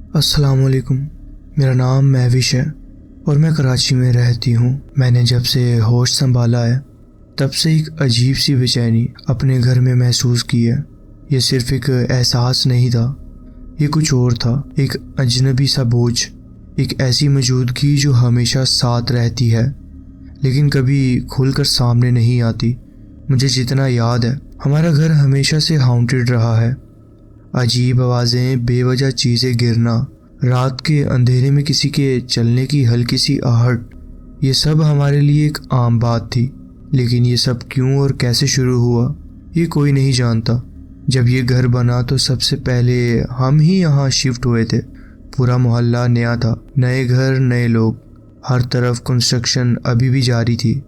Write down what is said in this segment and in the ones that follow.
अस्सलाम वालेकुम। मेरा नाम महविश है और मैं कराची में रहती हूँ। मैंने जब से होश संभाला है तब से एक अजीब सी बेचैनी अपने घर में महसूस की है। ये सिर्फ एक एहसास नहीं था, ये कुछ और था। एक अजनबी सा बोझ, एक ऐसी मौजूदगी जो हमेशा साथ रहती है लेकिन कभी खुलकर सामने नहीं आती। मुझे जितना याद है हमारा घर हमेशा से हाउंटेड रहा है। अजीब आवाज़ें, बेवजह चीज़ें गिरना, रात के अंधेरे में किसी के चलने की हल्की सी आहट, ये सब हमारे लिए एक आम बात थी। लेकिन ये सब क्यों और कैसे शुरू हुआ ये कोई नहीं जानता। जब ये घर बना तो सबसे पहले हम ही यहाँ शिफ्ट हुए थे। पूरा मोहल्ला नया था, नए घर नए लोग, हर तरफ कंस्ट्रक्शन अभी भी जारी थी।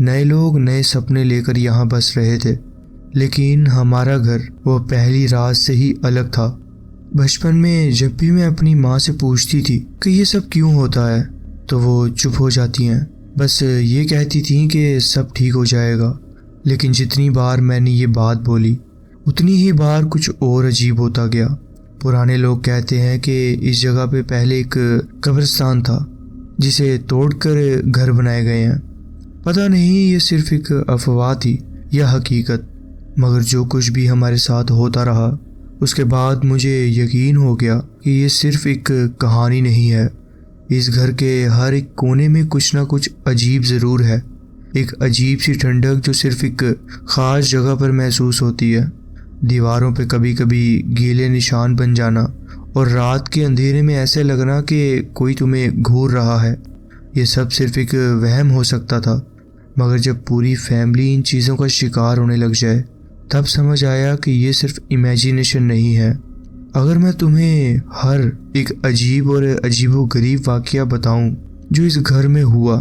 नए लोग नए सपने लेकर यहाँ बस रहे थे। लेकिन हमारा घर वो पहली रात से ही अलग था। बचपन में जब भी मैं अपनी माँ से पूछती थी कि ये सब क्यों होता है तो वो चुप हो जाती हैं, बस ये कहती थी कि सब ठीक हो जाएगा। लेकिन जितनी बार मैंने ये बात बोली उतनी ही बार कुछ और अजीब होता गया। पुराने लोग कहते हैं कि इस जगह पे पहले एक कब्रिस्तान था जिसे तोड़कर घर बनाए गए हैं। पता नहीं ये सिर्फ एक अफवाह थी या हकीकत, मगर जो कुछ भी हमारे साथ होता रहा उसके बाद मुझे यकीन हो गया कि ये सिर्फ एक कहानी नहीं है। इस घर के हर एक कोने में कुछ ना कुछ अजीब ज़रूर है। एक अजीब सी ठंडक जो सिर्फ एक ख़ास जगह पर महसूस होती है। दीवारों पे कभी कभी गीले निशान बन जाना और रात के अंधेरे में ऐसे लगना कि कोई तुम्हें घूर रहा है। ये सब सिर्फ एक वहम हो सकता था, मगर जब पूरी फैमिली इन चीज़ों का शिकार होने लग जाए तब समझ आया कि ये सिर्फ इमेजिनेशन नहीं है। अगर मैं तुम्हें हर एक अजीब और अजीबोगरीब वाक़या बताऊं जो इस घर में हुआ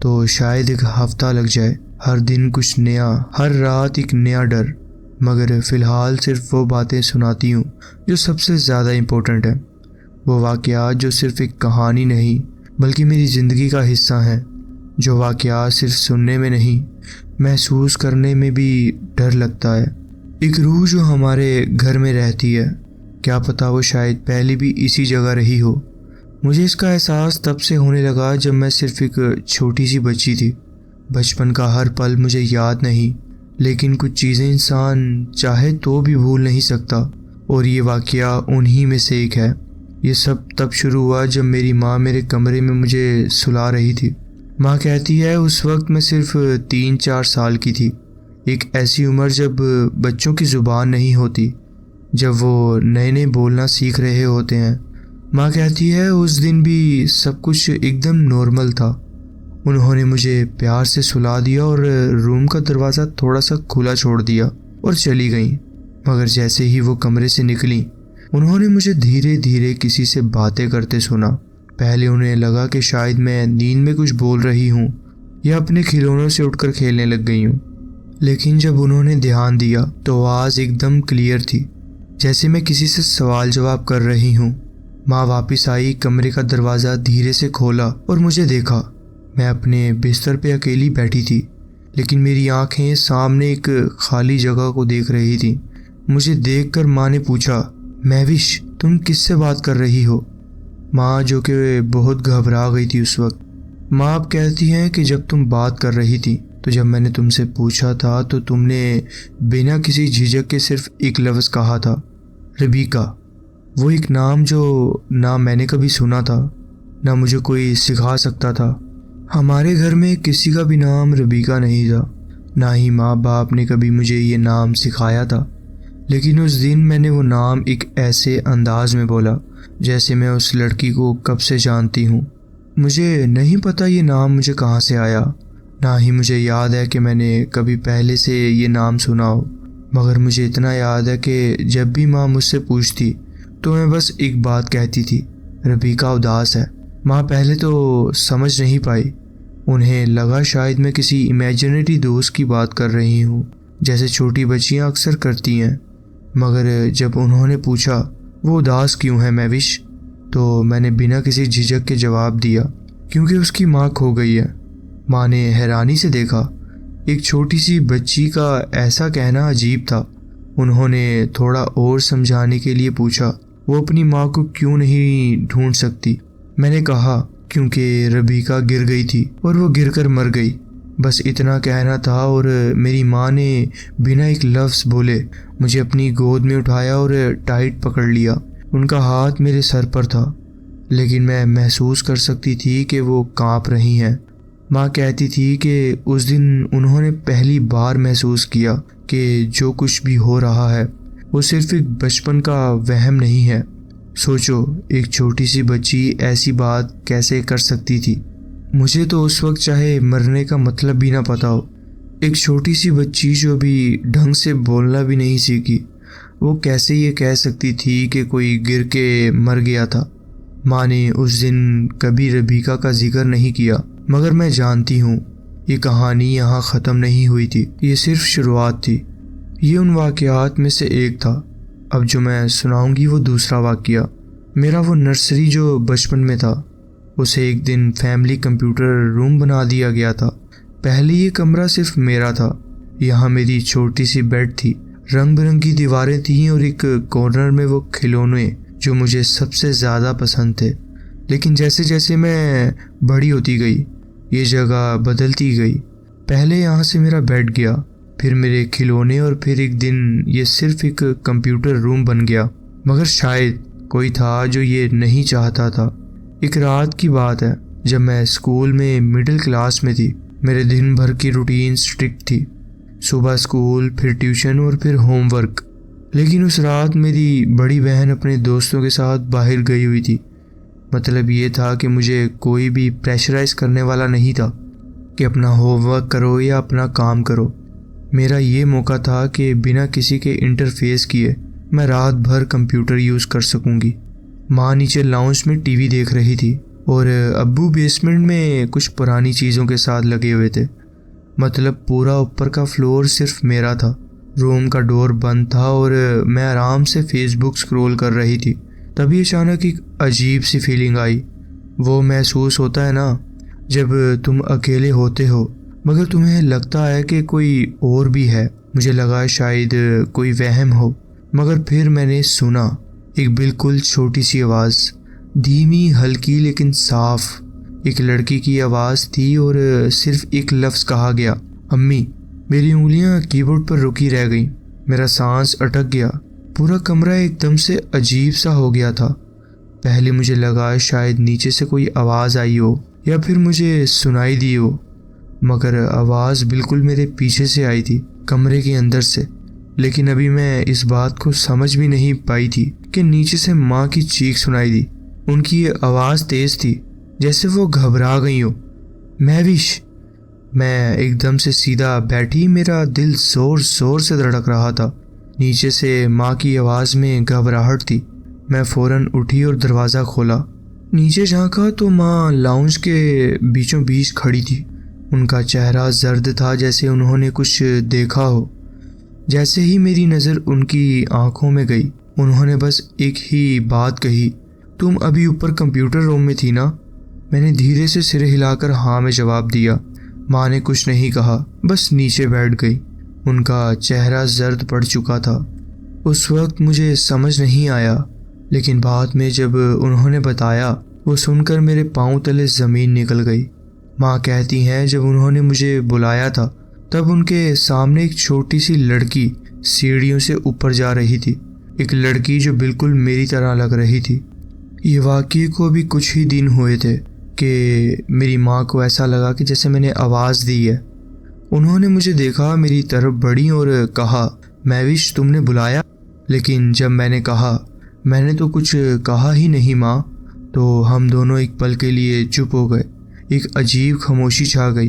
तो शायद एक हफ्ता लग जाए। हर दिन कुछ नया, हर रात एक नया डर। मगर फ़िलहाल सिर्फ वो बातें सुनाती हूँ जो सबसे ज़्यादा इम्पोर्टेंट है। वो वाक़या जो सिर्फ एक कहानी नहीं बल्कि मेरी ज़िंदगी का हिस्सा हैं। जो वाक़या सिर्फ सुनने में नहीं, महसूस करने में भी डर लगता है। एक रूह जो हमारे घर में रहती है, क्या पता वो शायद पहले भी इसी जगह रही हो। मुझे इसका एहसास तब से होने लगा जब मैं सिर्फ एक छोटी सी बच्ची थी। बचपन का हर पल मुझे याद नहीं, लेकिन कुछ चीज़ें इंसान चाहे तो भी भूल नहीं सकता, और ये वाक़या उन्हीं में से एक है। ये सब तब शुरू हुआ जब मेरी माँ मेरे कमरे में मुझे सुला रही थी। माँ कहती है उस वक्त मैं सिर्फ 3-4 साल की थी। एक ऐसी उम्र जब बच्चों की ज़ुबान नहीं होती, जब वो नए नए बोलना सीख रहे होते हैं। माँ कहती है उस दिन भी सब कुछ एकदम नॉर्मल था। उन्होंने मुझे प्यार से सुला दिया और रूम का दरवाज़ा थोड़ा सा खुला छोड़ दिया और चली गई। मगर जैसे ही वो कमरे से निकली उन्होंने मुझे धीरे धीरे किसी से बातें करते सुना। पहले उन्हें लगा कि शायद मैं नींद में कुछ बोल रही हूँ या अपने खिलौनों से उठकर खेलने लग गई हूँ। लेकिन जब उन्होंने ध्यान दिया तो आवाज़ एकदम क्लियर थी, जैसे मैं किसी से सवाल जवाब कर रही हूँ। माँ वापस आई, कमरे का दरवाज़ा धीरे से खोला और मुझे देखा। मैं अपने बिस्तर पे अकेली बैठी थी, लेकिन मेरी आंखें सामने एक खाली जगह को देख रही थी। मुझे देखकर माँ ने पूछा, महविश तुम किससे बात कर रही हो? माँ जो कि बहुत घबरा गई थी उस वक्त। माँ अब कहती हैं कि जब तुम बात कर रही थी तो जब मैंने तुमसे पूछा था तो तुमने बिना किसी झिझक के सिर्फ एक लफ्ज़ कहा था, रबीका। वो एक नाम जो ना मैंने कभी सुना था, ना मुझे कोई सिखा सकता था। हमारे घर में किसी का भी नाम रबीका नहीं था, ना ही माँ बाप ने कभी मुझे ये नाम सिखाया था। लेकिन उस दिन मैंने वो नाम एक ऐसे अंदाज में बोला जैसे मैं उस लड़की को कब से जानती हूँ। मुझे नहीं पता ये नाम मुझे कहाँ से आया, ना ही मुझे याद है कि मैंने कभी पहले से ये नाम सुना हो। मगर मुझे इतना याद है कि जब भी माँ मुझसे पूछती तो मैं बस एक बात कहती थी, रबीका उदास है। माँ पहले तो समझ नहीं पाई। उन्हें लगा शायद मैं किसी इमेजिनरी दोस्त की बात कर रही हूँ, जैसे छोटी बच्चियाँ अक्सर करती हैं। मगर जब उन्होंने पूछा वो उदास क्यों है महविश, तो मैंने बिना किसी झिझक के जवाब दिया, क्योंकि उसकी माँ खो गई है। माँ ने हैरानी से देखा। एक छोटी सी बच्ची का ऐसा कहना अजीब था। उन्होंने थोड़ा और समझाने के लिए पूछा, वो अपनी माँ को क्यों नहीं ढूंढ सकती। मैंने कहा क्योंकि रबीका गिर गई थी और वो गिरकर मर गई। बस इतना कहना था और मेरी माँ ने बिना एक लफ्ज़ बोले मुझे अपनी गोद में उठाया और टाइट पकड़ लिया। उनका हाथ मेरे सर पर था, लेकिन मैं महसूस कर सकती थी कि वो कांप रही हैं। माँ कहती थी कि उस दिन उन्होंने पहली बार महसूस किया कि जो कुछ भी हो रहा है वो सिर्फ एक बचपन का वहम नहीं है। सोचो, एक छोटी सी बच्ची ऐसी बात कैसे कर सकती थी। मुझे तो उस वक्त चाहे मरने का मतलब भी ना पता हो, एक छोटी सी बच्ची जो भी ढंग से बोलना भी नहीं सीखी, वो कैसे ये कह सकती थी कि कोई गिर के मर गया था। माँ ने उस दिन कभी रबीका का जिक्र नहीं किया, मगर मैं जानती हूँ ये कहानी यहाँ ख़त्म नहीं हुई थी, ये सिर्फ शुरुआत थी। ये उन वाक़यात में से एक था। अब जो मैं सुनाऊंगी वो दूसरा वाक़या। मेरा वो नर्सरी जो बचपन में था, उसे एक दिन फैमिली कंप्यूटर रूम बना दिया गया था। पहले ये कमरा सिर्फ मेरा था। यहाँ मेरी छोटी सी बेड थी, रंग बिरंगी दीवारें थीं और एक कॉर्नर में वो खिलौने जो मुझे सबसे ज़्यादा पसंद थे। लेकिन जैसे जैसे मैं बड़ी होती गई, ये जगह बदलती गई। पहले यहाँ से मेरा बेड गया, फिर मेरे खिलौने, और फिर एक दिन ये सिर्फ एक कंप्यूटर रूम बन गया। मगर शायद कोई था जो ये नहीं चाहता था। एक रात की बात है, जब मैं स्कूल में मिडिल क्लास में थी। मेरे दिन भर की रूटीन स्ट्रिक्ट थी, सुबह स्कूल, फिर ट्यूशन और फिर होमवर्क। लेकिन उस रात मेरी बड़ी बहन अपने दोस्तों के साथ बाहर गई हुई थी। मतलब ये था कि मुझे कोई भी प्रेशराइज करने वाला नहीं था कि अपना होमवर्क करो या अपना काम करो। मेरा ये मौका था कि बिना किसी के इंटरफेस किए मैं रात भर कंप्यूटर यूज़ कर सकूंगी। माँ नीचे लाउंज में टीवी देख रही थी और अब्बू बेसमेंट में कुछ पुरानी चीज़ों के साथ लगे हुए थे। मतलब पूरा ऊपर का फ्लोर सिर्फ मेरा था। रूम का डोर बंद था और मैं आराम से फेसबुक स्क्रॉल कर रही थी। तभी अचानक एक अजीब सी फीलिंग आई। वो महसूस होता है ना जब तुम अकेले होते हो मगर तुम्हें लगता है कि कोई और भी है। मुझे लगा शायद कोई वहम हो, मगर फिर मैंने सुना एक बिल्कुल छोटी सी आवाज़, धीमी, हल्की लेकिन साफ। एक लड़की की आवाज़ थी और सिर्फ एक लफ्ज़ कहा गया, अम्मी। मेरी उंगलियां कीबोर्ड पर रुकी रह गईं। मेरा सांस अटक गया। पूरा कमरा एकदम से अजीब सा हो गया था। पहले मुझे लगा शायद नीचे से कोई आवाज़ आई हो या फिर मुझे सुनाई दी हो, मगर आवाज़ बिल्कुल मेरे पीछे से आई थी, कमरे के अंदर से। लेकिन अभी मैं इस बात को समझ भी नहीं पाई थी कि नीचे से माँ की चीख सुनाई दी। उनकी ये आवाज़ तेज़ थी, जैसे वो घबरा गई हो। महविश। मैं एकदम से सीधा बैठी, मेरा दिल जोर जोर से धड़क रहा था। नीचे से माँ की आवाज़ में घबराहट थी। मैं फ़ौरन उठी और दरवाज़ा खोला। नीचे झांका तो माँ लाउंज के बीचों बीच खड़ी थी। उनका चेहरा जर्द था, जैसे उन्होंने कुछ देखा हो। जैसे ही मेरी नज़र उनकी आंखों में गई, उन्होंने बस एक ही बात कही, तुम अभी ऊपर कंप्यूटर रूम में थी ना? मैंने धीरे से सिर हिलाकर हाँ में जवाब दिया। माँ ने कुछ नहीं कहा, बस नीचे बैठ गई। उनका चेहरा जर्द पड़ चुका था। उस वक्त मुझे समझ नहीं आया, लेकिन बाद में जब उन्होंने बताया, वो सुनकर मेरे पाँव तले ज़मीन निकल गई। माँ कहती हैं जब उन्होंने मुझे बुलाया था तब उनके सामने एक छोटी सी लड़की सीढ़ियों से ऊपर जा रही थी। एक लड़की जो बिल्कुल मेरी तरह लग रही थी। ये वाक़ये को अभी कुछ ही दिन हुए थे कि मेरी माँ को ऐसा लगा कि जैसे मैंने आवाज़ दी है। उन्होंने मुझे देखा, मेरी तरफ बढ़ी और कहा, महविश तुमने बुलाया? लेकिन जब मैंने कहा मैंने तो कुछ कहा ही नहीं माँ, तो हम दोनों एक पल के लिए चुप हो गए। एक अजीब खामोशी छा गई।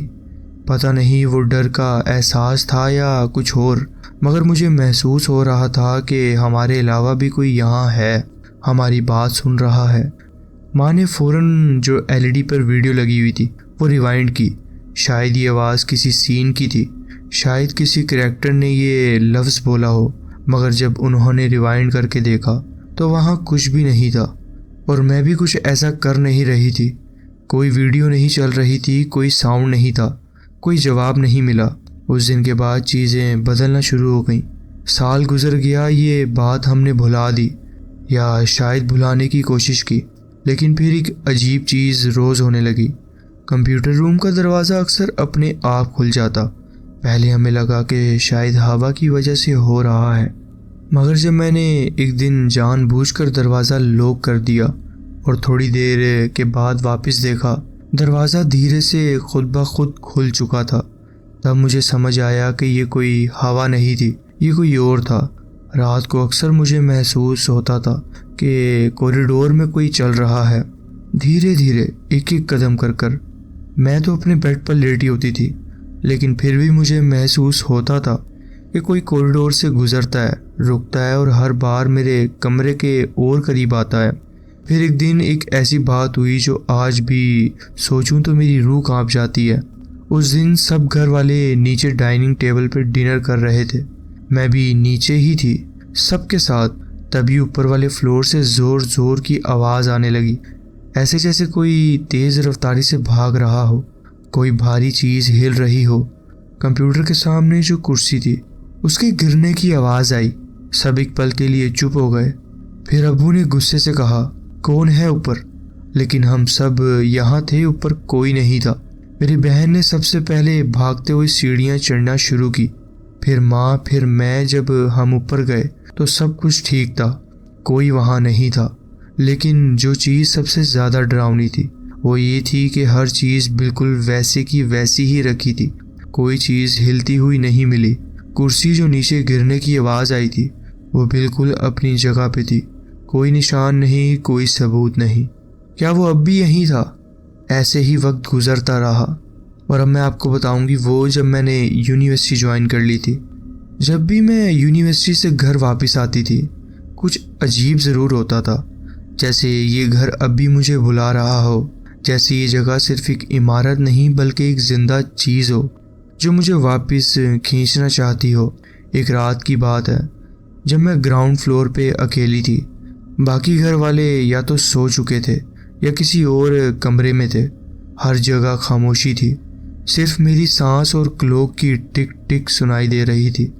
पता नहीं वो डर का एहसास था या कुछ और, मगर मुझे महसूस हो रहा था कि हमारे अलावा भी कोई यहाँ है, हमारी बात सुन रहा है। माँ ने फ़ौरन जो एलईडी पर वीडियो लगी हुई थी वो रिवाइंड की। शायद ये आवाज़ किसी सीन की थी, शायद किसी करैक्टर ने ये लफ्ज़ बोला हो। मगर जब उन्होंने रिवाइंड करके देखा तो वहाँ कुछ भी नहीं था और मैं भी कुछ ऐसा कर नहीं रही थी। कोई वीडियो नहीं चल रही थी, कोई साउंड नहीं था, कोई जवाब नहीं मिला। उस दिन के बाद चीज़ें बदलना शुरू हो गईं। साल गुजर गया, ये बात हमने भुला दी। या शायद भुलाने की कोशिश की, लेकिन फिर एक अजीब चीज़ रोज़ होने लगी। कंप्यूटर रूम का दरवाज़ा अक्सर अपने आप खुल जाता। पहले हमें लगा कि शायद हवा की वजह से हो रहा है, मगर जब मैंने एक दिन जानबूझकर दरवाज़ा लॉक कर दिया और थोड़ी देर के बाद वापस देखा, दरवाज़ा धीरे से खुद ब खुद खुल चुका था। तब मुझे समझ आया कि ये कोई हवा नहीं थी, ये कोई और था। रात को अक्सर मुझे महसूस होता था कि कॉरिडोर में कोई चल रहा है, धीरे धीरे एक एक कदम कर कर। मैं तो अपने बेड पर लेटी होती थी, लेकिन फिर भी मुझे महसूस होता था कि कोई कॉरिडोर से गुजरता है, रुकता है और हर बार मेरे कमरे के और करीब आता है। फिर एक दिन एक ऐसी बात हुई जो आज भी सोचूं तो मेरी रूह कांप जाती है। उस दिन सब घर वाले नीचे डाइनिंग टेबल पर डिनर कर रहे थे। मैं भी नीचे ही थी सबके साथ। तभी ऊपर वाले फ्लोर से ज़ोर ज़ोर की आवाज़ आने लगी, ऐसे जैसे कोई तेज़ रफ्तारी से भाग रहा हो, कोई भारी चीज़ हिल रही हो। कंप्यूटर के सामने जो कुर्सी थी उसके गिरने की आवाज़ आई। सब एक पल के लिए चुप हो गए। फिर अब्बू ने गुस्से से कहा, कौन है ऊपर? लेकिन हम सब यहाँ थे, ऊपर कोई नहीं था। मेरी बहन ने सबसे पहले भागते हुए सीढ़ियाँ चढ़ना शुरू की, फिर माँ, फिर मैं। जब हम ऊपर गए तो सब कुछ ठीक था, कोई वहाँ नहीं था। लेकिन जो चीज़ सबसे ज़्यादा डरावनी थी वो ये थी कि हर चीज़ बिल्कुल वैसे की वैसी ही रखी थी। कोई चीज़ हिलती हुई नहीं मिली। कुर्सी जो नीचे गिरने की आवाज़ आई थी वो बिल्कुल अपनी जगह पे थी। कोई निशान नहीं, कोई सबूत नहीं। क्या वो अब भी यहीं था? ऐसे ही वक्त गुजरता रहा और अब मैं आपको बताऊंगी वो जब मैंने यूनिवर्सिटी ज्वाइन कर ली थी। जब भी मैं यूनिवर्सिटी से घर वापस आती थी कुछ अजीब ज़रूर होता था, जैसे ये घर अब भी मुझे बुला रहा हो, जैसे ये जगह सिर्फ एक इमारत नहीं बल्कि एक ज़िंदा चीज़ हो जो मुझे वापस खींचना चाहती हो। एक रात की बात है जब मैं ग्राउंड फ्लोर पे अकेली थी। बाकी घर वाले या तो सो चुके थे या किसी और कमरे में थे। हर जगह खामोशी थी, सिर्फ मेरी सांस और क्लॉक की टिक टिक सुनाई दे रही थी।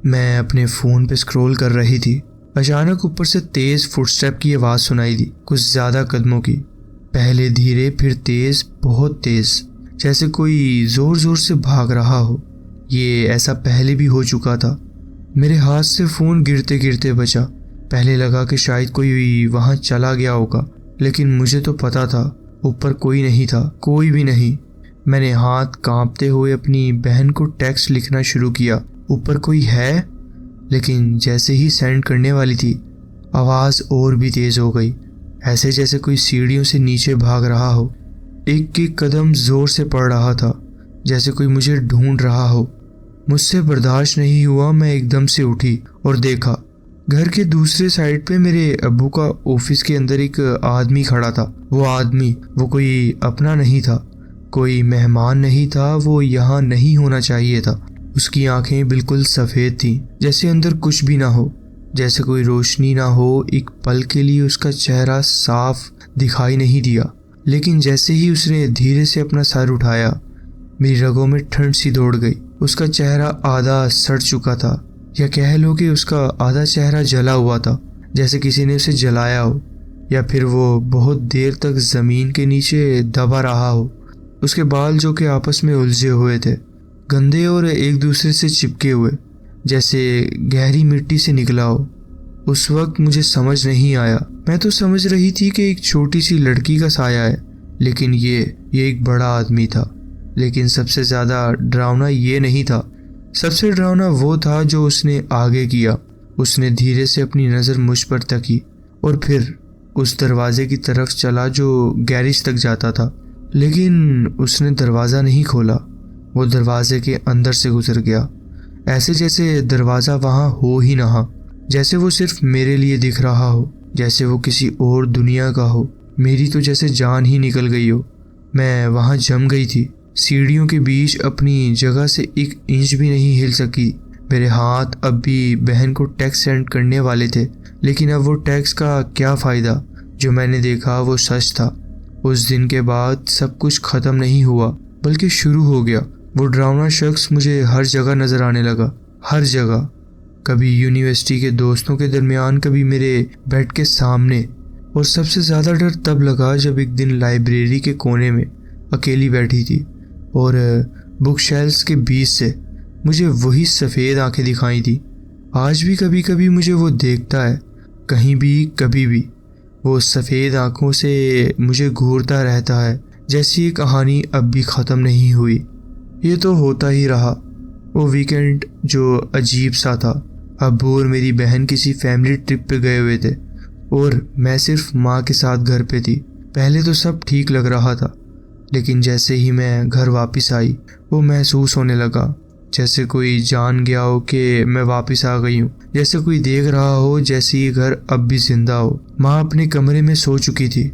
मैं अपने फ़ोन पे स्क्रॉल कर रही थी। अचानक ऊपर से तेज़ फुटस्टेप की आवाज़ सुनाई दी, कुछ ज़्यादा कदमों की। पहले धीरे फिर तेज़, बहुत तेज़, जैसे कोई ज़ोर ज़ोर से भाग रहा हो। ये ऐसा पहले भी हो चुका था। मेरे हाथ से फ़ोन गिरते गिरते बचा। पहले लगा कि शायद कोई वहाँ चला गया होगा, लेकिन मुझे तो पता था ऊपर कोई नहीं था, कोई भी नहीं। मैंने हाथ कांपते हुए अपनी बहन को टेक्स्ट लिखना शुरू किया, ऊपर कोई है? लेकिन जैसे ही सेंड करने वाली थी आवाज़ और भी तेज़ हो गई, ऐसे जैसे कोई सीढ़ियों से नीचे भाग रहा हो। एक एक कदम ज़ोर से पड़ रहा था, जैसे कोई मुझे ढूंढ रहा हो। मुझसे बर्दाश्त नहीं हुआ। मैं एकदम से उठी और देखा घर के दूसरे साइड पे मेरे अब्बू का ऑफिस के अंदर एक आदमी खड़ा था। वो आदमी, वो कोई अपना नहीं था, कोई मेहमान नहीं था, वो यहाँ नहीं होना चाहिए था। उसकी आंखें बिल्कुल सफ़ेद थीं, जैसे अंदर कुछ भी ना हो, जैसे कोई रोशनी ना हो। एक पल के लिए उसका चेहरा साफ दिखाई नहीं दिया, लेकिन जैसे ही उसने धीरे से अपना सर उठाया मेरी रगों में ठंड सी दौड़ गई। उसका चेहरा आधा सड़ चुका था, या कह लो कि उसका आधा चेहरा जला हुआ था, जैसे किसी ने उसे जलाया हो, या फिर वो बहुत देर तक ज़मीन के नीचे दबा रहा हो। उसके बाल जो कि आपस में उलझे हुए थे, गंदे और एक दूसरे से चिपके हुए, जैसे गहरी मिट्टी से निकला हो। उस वक्त मुझे समझ नहीं आया। मैं तो समझ रही थी कि एक छोटी सी लड़की का साया है, लेकिन ये एक बड़ा आदमी था। लेकिन सबसे ज़्यादा डरावना ये नहीं था। सबसे डरावना वो था जो उसने आगे किया। उसने धीरे से अपनी नज़र मुझ पर तकी और फिर उस दरवाजे की तरफ चला जो गैरेज तक जाता था। लेकिन उसने दरवाज़ा नहीं खोला, वो दरवाजे के अंदर से गुजर गया, ऐसे जैसे दरवाज़ा वहाँ हो ही ना, जैसे वो सिर्फ मेरे लिए दिख रहा हो, जैसे वो किसी और दुनिया का हो। मेरी तो जैसे जान ही निकल गई हो। मैं वहाँ जम गई थी, सीढ़ियों के बीच अपनी जगह से एक इंच भी नहीं हिल सकी। मेरे हाथ अब भी बहन को टेक्स्ट सेंड करने वाले थे, लेकिन अब वो टेक्स्ट का क्या फ़ायदा। जो मैंने देखा वो सच था। उस दिन के बाद सब कुछ ख़त्म नहीं हुआ, बल्कि शुरू हो गया। वो डरावना शख्स मुझे हर जगह नज़र आने लगा, हर जगह। कभी यूनिवर्सिटी के दोस्तों के दरमियान, कभी मेरे बेड के सामने। और सबसे ज़्यादा डर तब लगा जब एक दिन लाइब्रेरी के कोने में अकेली बैठी थी और बुक शेल्फ्स के बीच से मुझे वही सफ़ेद आंखें दिखाई थी। आज भी कभी कभी मुझे वो देखता है, कहीं भी कभी भी वो सफ़ेद आंखों से मुझे घूरता रहता है, जैसी ये कहानी अब भी ख़त्म नहीं हुई। ये तो होता ही रहा। वो वीकेंड जो अजीब सा था, अब्बू और मेरी बहन किसी फैमिली ट्रिप पे गए हुए थे और मैं सिर्फ माँ के साथ घर पे थी। पहले तो सब ठीक लग रहा था, लेकिन जैसे ही मैं घर वापस आई वो महसूस होने लगा जैसे कोई जान गया हो कि मैं वापस आ गई हूँ, जैसे कोई देख रहा हो जैसे ये घर अब भी जिंदा हो। माँ अपने कमरे में सो चुकी थी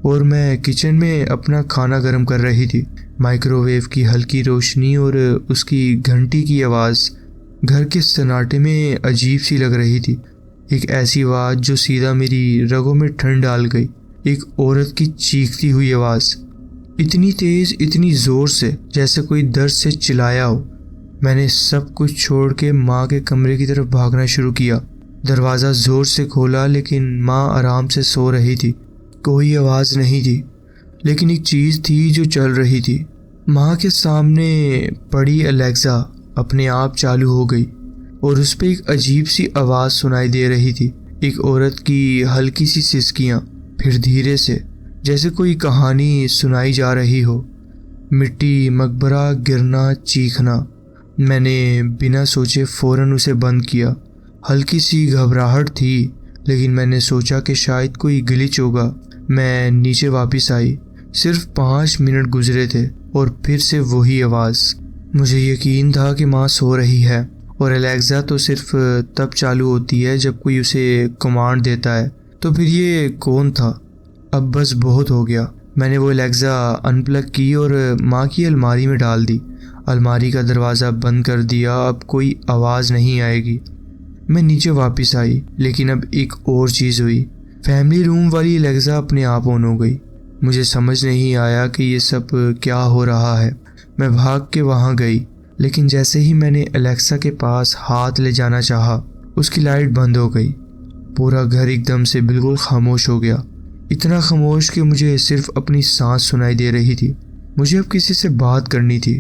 और मैं किचन में अपना खाना गर्म कर रही थी। माइक्रोवेव की हल्की रोशनी और उसकी घंटी की आवाज़ घर के सन्नाटे में अजीब सी लग रही थी। एक ऐसी आवाज़ जो सीधा मेरी रगों में ठंड डाल गई। एक औरत की चीखती हुई आवाज़, इतनी तेज़, इतनी ज़ोर से जैसे कोई दर्द से चिल्लाया हो। मैंने सब कुछ छोड़ के माँ के कमरे की तरफ भागना शुरू किया। दरवाज़ा ज़ोर से खोला, लेकिन माँ आराम से सो रही थी। कोई आवाज़ नहीं थी, लेकिन एक चीज़ थी जो चल रही थी। माँ के सामने पड़ी अलेक्सा अपने आप चालू हो गई और उस पर एक अजीब सी आवाज़ सुनाई दे रही थी। एक औरत की हल्की सी सिसकियाँ, फिर धीरे से जैसे कोई कहानी सुनाई जा रही हो। मिट्टी, मकबरा, गिरना, चीखना। मैंने बिना सोचे फ़ौरन उसे बंद किया। हल्की सी घबराहट थी, लेकिन मैंने सोचा कि शायद कोई ग्लिच होगा। मैं नीचे वापस आई। सिर्फ 5 मिनट गुजरे थे और फिर से वही आवाज़। मुझे यकीन था कि माँ सो रही है और अलेक्सा तो सिर्फ तब चालू होती है जब कोई उसे कमांड देता है। तो फिर ये कौन था? अब बस बहुत हो गया। मैंने वो अलेक्सा अनप्लग की और माँ की अलमारी में डाल दी। अलमारी का दरवाज़ा बंद कर दिया। अब कोई आवाज़ नहीं आएगी। मैं नीचे वापस आई, लेकिन अब एक और चीज़ हुई। फैमिली रूम वाली अलेक्सा अपने आप ऑन हो गई। मुझे समझ नहीं आया कि ये सब क्या हो रहा है। मैं भाग के वहाँ गई, लेकिन जैसे ही मैंने अलेक्सा के पास हाथ ले जाना चाहा, उसकी लाइट बंद हो गई। पूरा घर एकदम से बिल्कुल खामोश हो गया। इतना खामोश कि मुझे सिर्फ अपनी सांस सुनाई दे रही थी। मुझे अब किसी से बात करनी थी।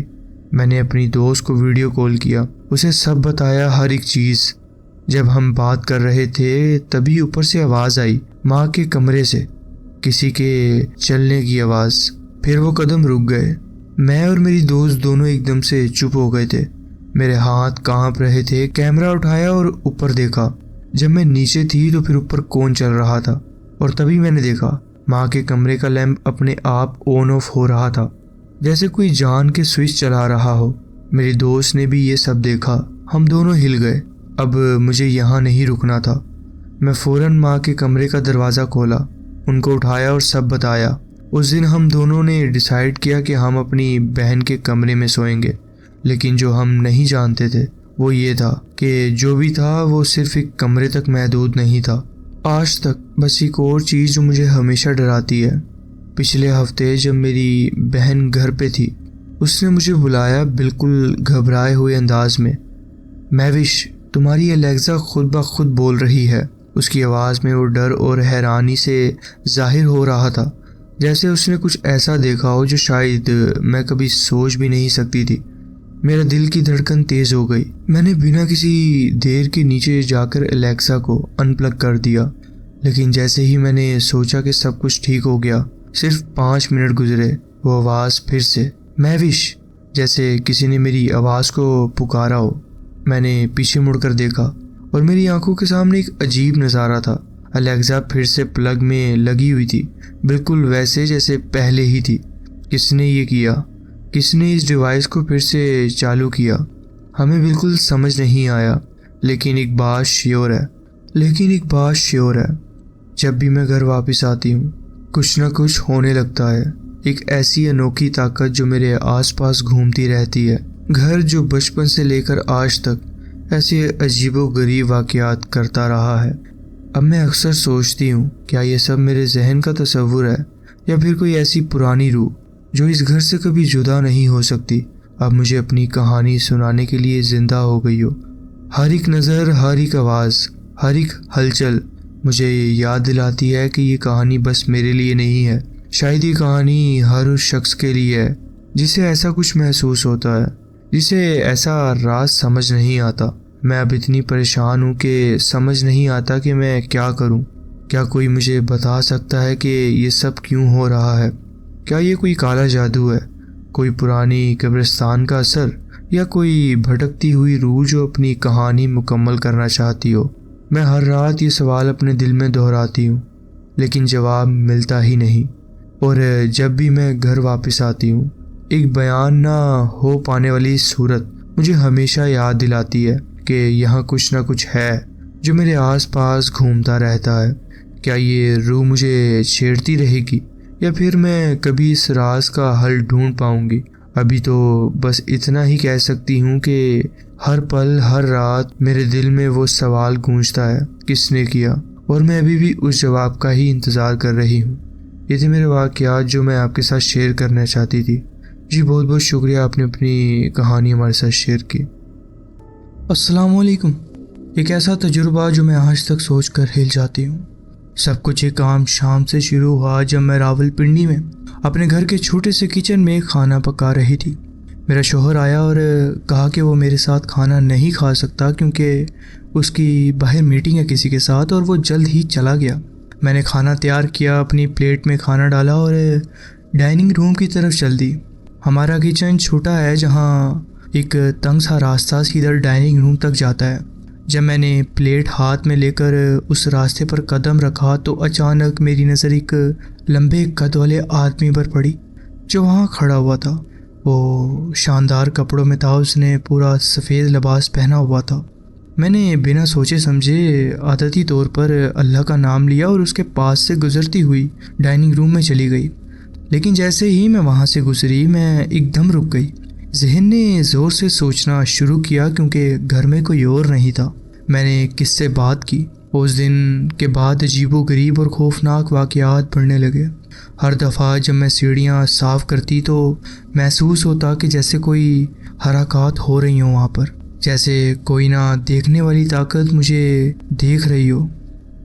मैंने अपनी दोस्त को वीडियो कॉल किया, उसे सब बताया, हर एक चीज़। जब हम बात कर रहे थे तभी ऊपर से आवाज़ आई, माँ के कमरे से किसी के चलने की आवाज़। फिर वो कदम रुक गए। मैं और मेरी दोस्त दोनों एकदम से चुप हो गए थे। मेरे हाथ कांप रहे थे। कैमरा उठाया और ऊपर देखा। जब मैं नीचे थी तो फिर ऊपर कौन चल रहा था, और तभी मैंने देखा माँ के कमरे का लैंप अपने आप ऑन ऑफ हो रहा था, जैसे कोई जान के स्विच चला रहा हो। मेरी दोस्त ने भी ये सब देखा। हम दोनों हिल गए। अब मुझे यहाँ नहीं रुकना था। मैं फ़ौरन माँ के कमरे का दरवाज़ा खोला, उनको उठाया और सब बताया। उस दिन हम दोनों ने डिसाइड किया कि हम अपनी बहन के कमरे में सोएंगे, लेकिन जो हम नहीं जानते थे वो ये था कि जो भी था वो सिर्फ एक कमरे तक महदूद नहीं था। आज तक बस एक और चीज़ जो मुझे हमेशा डराती है। पिछले हफ्ते जब मेरी बहन घर पे थी, उसने मुझे बुलाया बिल्कुल घबराए हुए अंदाज में। मैविश, तुम्हारी अलेक्सा खुद ब खुद बोल रही है। उसकी आवाज़ में वो डर और हैरानी से जाहिर हो रहा था, जैसे उसने कुछ ऐसा देखा हो जो शायद मैं कभी सोच भी नहीं सकती थी। मेरा दिल की धड़कन तेज़ हो गई। मैंने बिना किसी देर के नीचे जाकर अलेक्सा को अनप्लग कर दिया, लेकिन जैसे ही मैंने सोचा कि सब कुछ ठीक हो गया, सिर्फ 5 मिनट गुजरे, वो आवाज़ फिर से, मैविश, जैसे किसी ने मेरी आवाज़ को पुकारा हो। मैंने पीछे मुड़कर देखा और मेरी आंखों के सामने एक अजीब नज़ारा था। अलेक्सा फिर से प्लग में लगी हुई थी, बिल्कुल वैसे जैसे पहले ही थी। किसने ये किया? किसने इस डिवाइस को फिर से चालू किया? हमें बिल्कुल समझ नहीं आया, लेकिन एक बात श्योर है, जब भी मैं घर वापस आती हूँ कुछ ना कुछ होने लगता है। एक ऐसी अनोखी ताकत जो मेरे आसपास घूमती रहती है। घर जो बचपन से लेकर आज तक ऐसे अजीबोगरीब वाक़यात करता रहा है। अब मैं अक्सर सोचती हूँ, क्या ये सब मेरे जहन का तस्वुर है या फिर कोई ऐसी पुरानी रूह जो इस घर से कभी जुदा नहीं हो सकती, अब मुझे अपनी कहानी सुनाने के लिए ज़िंदा हो गई हो। हर एक नज़र, हर एक आवाज़, हर एक हलचल मुझे याद दिलाती है कि ये कहानी बस मेरे लिए नहीं है। शायद ये कहानी हर उस शख्स के लिए है जिसे ऐसा कुछ महसूस होता है, जिसे ऐसा राज समझ नहीं आता। मैं अब इतनी परेशान हूँ कि समझ नहीं आता कि मैं क्या करूँ। क्या कोई मुझे बता सकता है कि ये सब क्यों हो रहा है? क्या ये कोई काला जादू है, कोई पुरानी कब्रिस्तान का असर, या कोई भटकती हुई रूह जो अपनी कहानी मुकम्मल करना चाहती हो? मैं हर रात ये सवाल अपने दिल में दोहराती हूँ, लेकिन जवाब मिलता ही नहीं। और जब भी मैं घर वापस आती हूँ, एक बयान ना हो पाने वाली सूरत मुझे हमेशा याद दिलाती है कि यहाँ कुछ ना कुछ है जो मेरे आसपास घूमता रहता है। क्या ये रूह मुझे छेड़ती रहेगी, या फिर मैं कभी इस राज का हल ढूंढ पाऊंगी? अभी तो बस इतना ही कह सकती हूँ कि हर पल, हर रात मेरे दिल में वो सवाल गूंजता है, किसने किया? और मैं अभी भी उस जवाब का ही इंतज़ार कर रही हूँ। ये थे मेरे वाक़यात जो मैं आपके साथ शेयर करना चाहती थी। जी बहुत बहुत शुक्रिया, आपने अपनी कहानी हमारे साथ शेयर की। अस्सलाम वालेकुम। एक ऐसा तजुर्बा जो मैं आज तक सोच कर हिल जाती हूँ। सब कुछ एक आम शाम से शुरू हुआ जब मैं रावलपिंडी में अपने घर के छोटे से किचन में खाना पका रही थी। मेरा शौहर आया और कहा कि वो मेरे साथ खाना नहीं खा सकता क्योंकि उसकी बाहर मीटिंग है किसी के साथ, और वो जल्द ही चला गया। मैंने खाना तैयार किया, अपनी प्लेट में खाना डाला और डाइनिंग रूम की तरफ चल दी। हमारा किचन छोटा है जहाँ एक तंग सा रास्ता सीधा डाइनिंग रूम तक जाता है। जब मैंने प्लेट हाथ में लेकर उस रास्ते पर कदम रखा तो अचानक मेरी नज़र एक लंबे कद वाले आदमी पर पड़ी जो वहाँ खड़ा हुआ था। वो शानदार कपड़ों में था, उसने पूरा सफ़ेद लिबास पहना हुआ था। मैंने बिना सोचे समझे आदती तौर पर अल्लाह का नाम लिया और उसके पास से गुजरती हुई डाइनिंग रूम में चली गई। लेकिन जैसे ही मैं वहाँ से गुजरी, मैं एकदम रुक गई। जहन ने ज़ोर से सोचना शुरू किया क्योंकि घर में कोई और नहीं था। मैंने किससे बात की। उस दिन के बाद अजीबोगरीब और खौफनाक वाक़यात बढ़ने लगे। हर दफ़ा जब मैं सीढ़ियाँ साफ़ करती तो महसूस होता कि जैसे कोई हरकत हो रही हो वहाँ पर, जैसे कोई ना देखने वाली ताकत मुझे देख रही हो,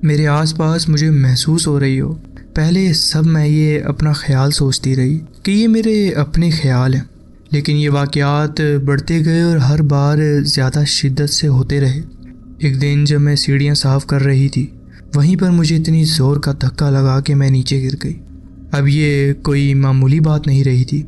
मेरे आसपास मुझे महसूस हो रही हो। पहले सब मैं ये अपना ख्याल सोचती रही कि ये मेरे अपने ख्याल हैं, लेकिन ये वाक़यात बढ़ते गए और हर बार ज़्यादा शिद्दत से होते रहे। एक दिन जब मैं सीढ़ियाँ साफ़ कर रही थी, वहीं पर मुझे इतनी ज़ोर का धक्का लगा कि मैं नीचे गिर गई। अब ये कोई मामूली बात नहीं रही थी।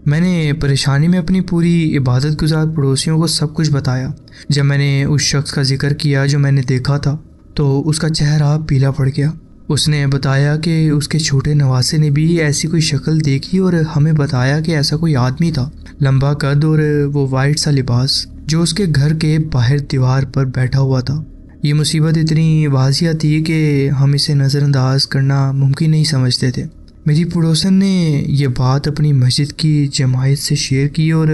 मैंने परेशानी में अपनी पूरी इबादत गुजार पड़ोसियों को सब कुछ बताया। जब मैंने उस शख्स का जिक्र किया जो मैंने देखा था तो उसका चेहरा पीला पड़ गया। उसने बताया कि उसके छोटे नवासे ने भी ऐसी कोई शक्ल देखी और हमें बताया कि ऐसा कोई आदमी था, लंबा कद और वो वाइट सा लिबास, जो उसके घर के बाहर दीवार पर बैठा हुआ था। ये मुसीबत इतनी वाज़िया थी कि हम इसे नज़रअंदाज करना मुमकिन नहीं समझते थे। मेरी पड़ोसन ने ये बात अपनी मस्जिद की जमायत से शेयर की और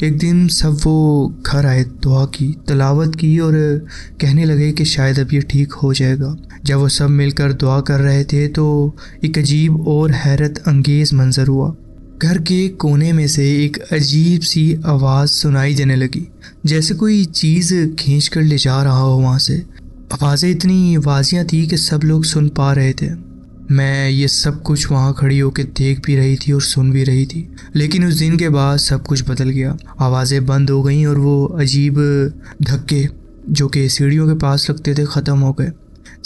एक दिन सब वो घर आए, दुआ की, तलावत की और कहने लगे कि शायद अब ये ठीक हो जाएगा। जब वो सब मिलकर दुआ कर रहे थे तो एक अजीब और हैरत अंगेज़ मंजर हुआ। घर के कोने में से एक अजीब सी आवाज़ सुनाई देने लगी, जैसे कोई चीज़ खींच कर ले जा रहा हो वहाँ से। आवाज़ें इतनी वाज़िया थी कि सब लोग सुन पा रहे थे। मैं ये सब कुछ वहाँ खड़ी होकर देख भी रही थी और सुन भी रही थी। लेकिन उस दिन के बाद सब कुछ बदल गया। आवाज़ें बंद हो गईं और वो अजीब धक्के जो कि सीढ़ियों के पास लगते थे ख़त्म हो गए।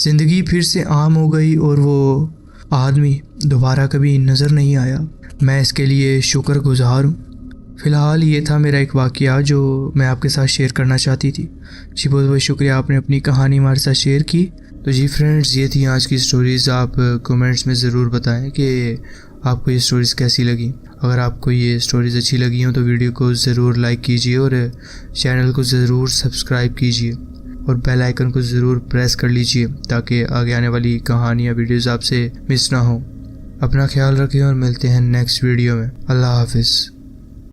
ज़िंदगी फिर से आम हो गई और वो आदमी दोबारा कभी नज़र नहीं आया। मैं इसके लिए शुक्रगुज़ार हूँ। फ़िलहाल ये था मेरा एक वाक़या जो मैं आपके साथ शेयर करना चाहती थी। जी बहुत बहुत शुक्रिया, आपने अपनी कहानी हमारे साथ शेयर की। तो जी फ्रेंड्स, ये थी आज की स्टोरीज़। आप कमेंट्स में ज़रूर बताएं कि आपको ये स्टोरीज़ कैसी लगी। अगर आपको ये स्टोरीज़ अच्छी लगी हो तो वीडियो को ज़रूर लाइक कीजिए और चैनल को ज़रूर सब्सक्राइब कीजिए और बेल आइकन को ज़रूर प्रेस कर लीजिए ताकि आगे आने वाली कहानियाँ वीडियोज़ आपसे मिस ना हो। अपना ख्याल रखें और मिलते हैं नेक्स्ट वीडियो में। अल्लाह हाफिज़।